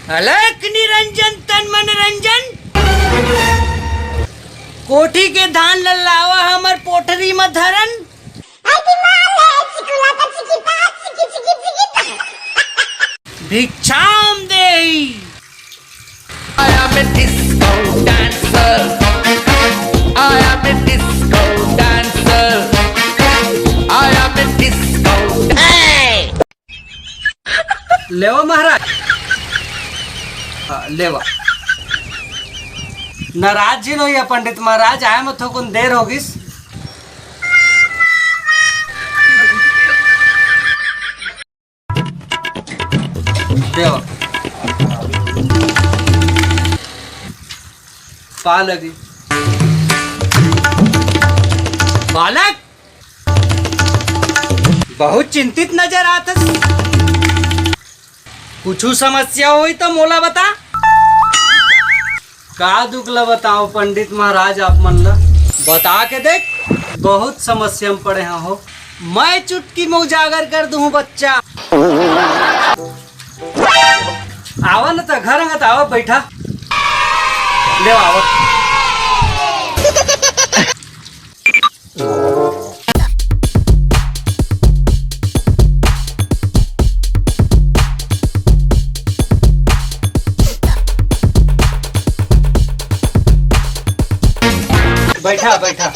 अलक निरंजन तन मनोरंजन कोठी के धान लल्लावा हमर पोटरी में धरन भिक्षाम देई। I am a disco dancer. I am a disco dancer. I am a disco. Hey! लेवा महाराज लेवा नाराज जी नो या पंडित महाराज आए मत थोकुन देर होगिस। देवा पा लगी बालक बहुत चिंतित नजर आता। कुछ समस्या हुई तो मोला बता। का दुख ला बताओ पंडित महाराज आप मन ला बता के देख। बहुत समस्या में पड़े हैं हो। मैं चुटकी में उजागर कर दूं बच्चा। आवा न तो घर अंगत आओ बैठा ले आओ। बैठा बैठा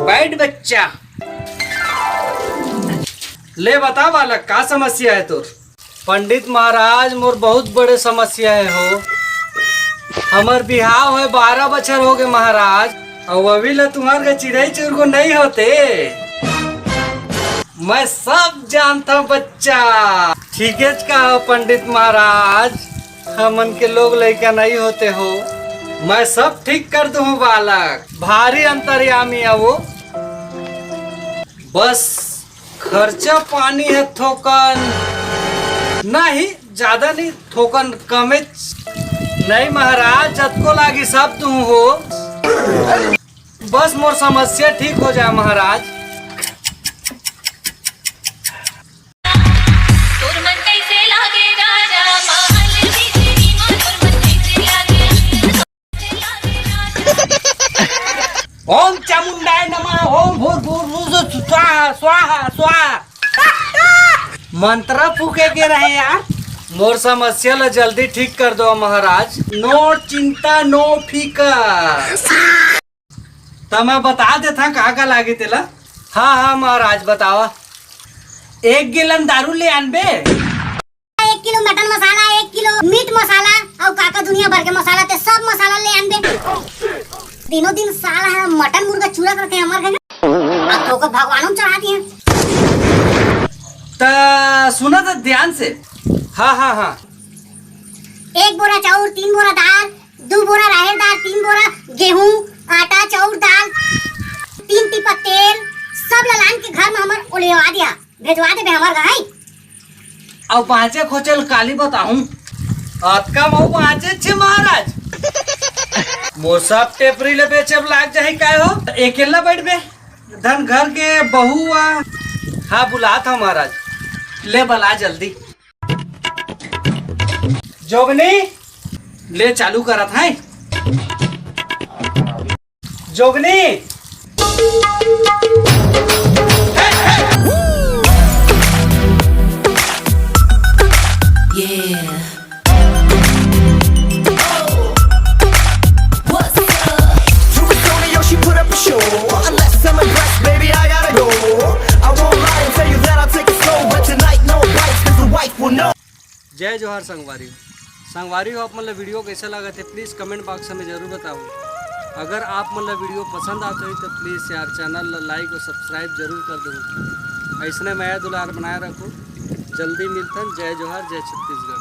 बैठ बच्चा। ले बता बालक का समस्या है तोर। पंडित महाराज मोर बहुत बड़े समस्या है हो। हमार बिहाव है 12 बछर हो गए महाराज और अभी ला तुम्हारे चिड़ई चुर को नहीं होते। मैं सब जानता हूँ बच्चा। ठीक है कहा पंडित महाराज हमन के लोग लड़का नहीं होते हो। मैं सब ठीक कर दूँ बालक। भारी अंतर्यामी है वो। बस खर्चा पानी है थोकन नहीं ज्यादा नहीं थोकन कमे नहीं महाराज जतको लागी सब तू हो। बस मोर समस्या ठीक हो जाए महाराज। ओम चामुंडाय नमः ओम भूर्भुवः स्वाहा स्वाहा स्वाहा मंत्र फूके के रहे यार। मोर समस्या ला जल्दी ठीक कर दो महाराज। नो चिंता नो फिकर। तो मैं बता देता कहाँ का लागे तेला। हाँ हाँ महाराज बतावा। 1 गिलन दारू ले आनबे। 1 किलो मटन मसाला 1 किलो मीट मसाला और काका दुनिया भर के मसाला ते सब मसाला ले आनबे। दिनों दिन साला है मटन मुर्गा चूड़ा करके हमारे घर अब तो भगवानों चढ़ा दिए। सुना था ध्यान से। हाँ हाँ हाँ 1 बोरा चाउर 3 बोरा दाल 2 बोरा राहर दाल 3 बोरा गेहूं आटा चाउर दाल 3 टिपा तेल सब लान के घर में हमार ओलेवा दिया भेजवा दे हमार घर। अब पांचे खोचल काली बताऊं अतका मऊ पांचे छे महाराज। मोर सब टेपरी ले बेचब लाग जाही काय हो। अकेला बैठ बे धन घर के बहू हाँ बुला था महाराज। ले बला जल्दी। जोगनी ले चालू करत है। जोगनी जय जोहार संगवारी हो। आप मतलब वीडियो कैसा लगा थे प्लीज़ कमेंट बॉक्स में ज़रूर बताओ। अगर आप मतलब वीडियो पसंद आते हो तो प्लीज़ यार चैनल लाइक और सब्सक्राइब जरूर कर दो। ऐसने मैं दुलार बनाए रखो। जल्दी मिलता। जय जोहार जय छत्तीसगढ़।